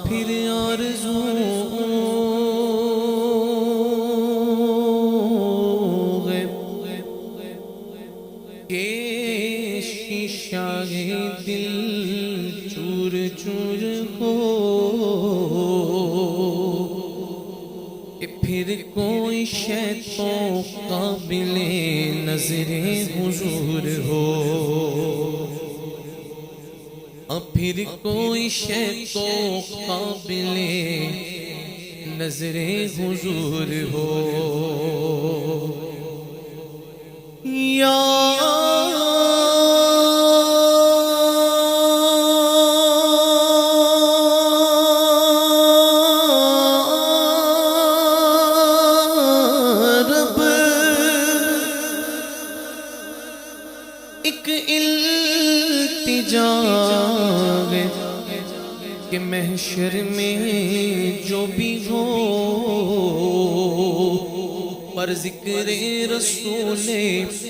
پھر آرزو ہے کہ شیشہ دل چور چور ہو، کہ پھر کوئی شے تو قابل نظر حضور ہو، پھر کوئی شے تو قابل نظر حضور ہو۔ یا رب ایک التجا کہ محشر میں جو بھی ہو پر ذکر رسول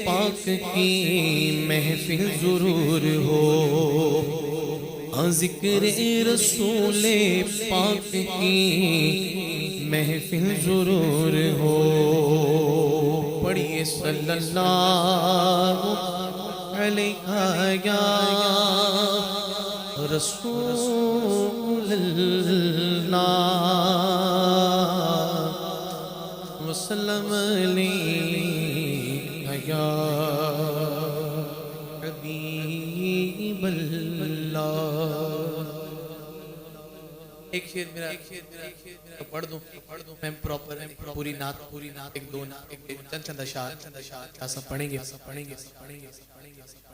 پاک کی محفل ضرور ہو، ذکر رسول پاک کی محفل ضرور ہو۔ پڑھیے صلی اللہ علیہ یا رسول اللہ وسلم علیہ یا حبیب اللہ۔ ایک شعر میرا پڑھ دوں میں پراپر پوری نعت ایک دو چند اشعار سب پڑھیں گے۔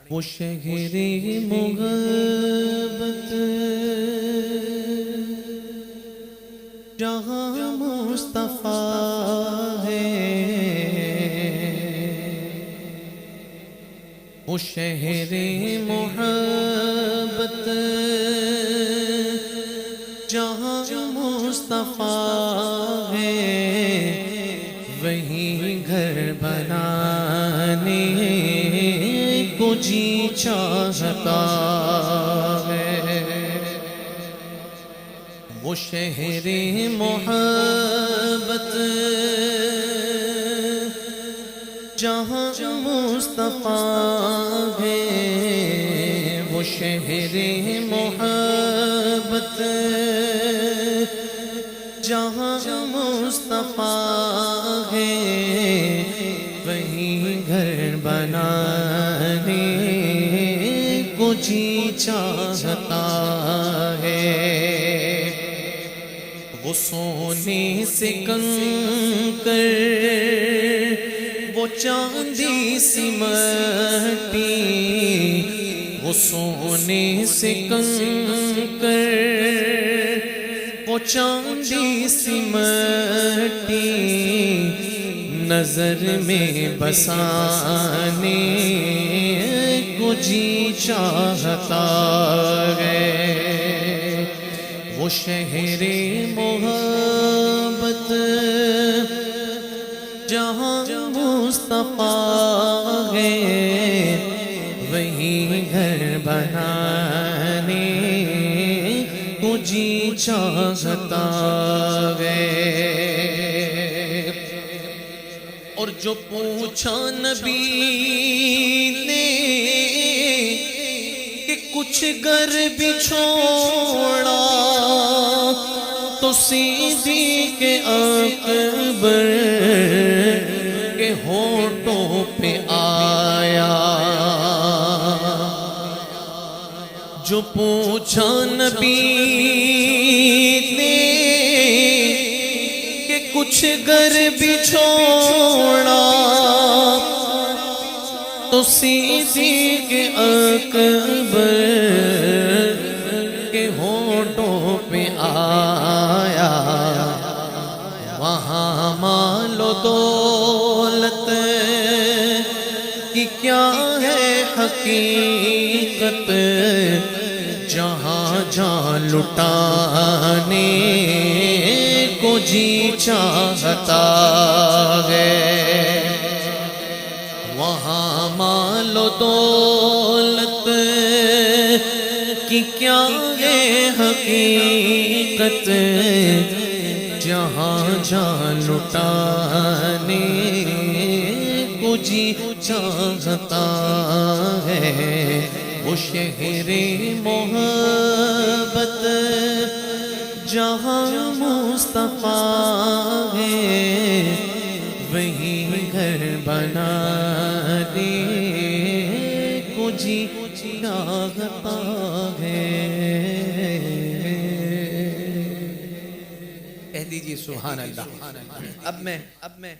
وہ شہر محبت جہاں مصطفیٰ ہے، وہ شہر محبت جہاں مصطفیٰ ہے، وہیں گھر بنانے کو جی چاہتا ہے۔ وہ شہر محبت جہاں مصطفیٰ ہے، وہ شہر محبت جہاں مصطفیٰ ہے، وہیں گھر بنانے کو جی چاہتا ہے۔ وہ سونے سے کنکر وہ چاندی سی مٹی، وہ سونے سے کنکر وہ چاندی سی مٹی، نظر میں بسانے کو جی چاہتا ہے۔ وہ شہر محبت جہاں مصطفیٰ ہے، وہیں گھر بنانے کو جی چاہتا ہے۔ اور جو پوچھا نبی نے کہ کچھ گر بھی چھوڑا، تو صدیق اکبر کے ہونٹوں پہ آیا۔ جو پوچھا نبی نے کہ کچھ گر بھی چھوڑا، تو صدیق اکبر کے ہونٹوں پہ آیا۔ وہاں مال و دولت کی کیا ہے حقیقت، جہاں جہاں لٹانے کو جی چاہتا ہے۔ وہاں مال و دولت کی کیا ہے حقیقت، جہاں جان لٹانے کو جی چاہتا ہے، وہ شہر محبت جہاں مصطفیٰ ہے، وہی گھر بنانے کو جی چاہتا ہے۔ کہہ دیجئے سبحان اللہ۔ اب میں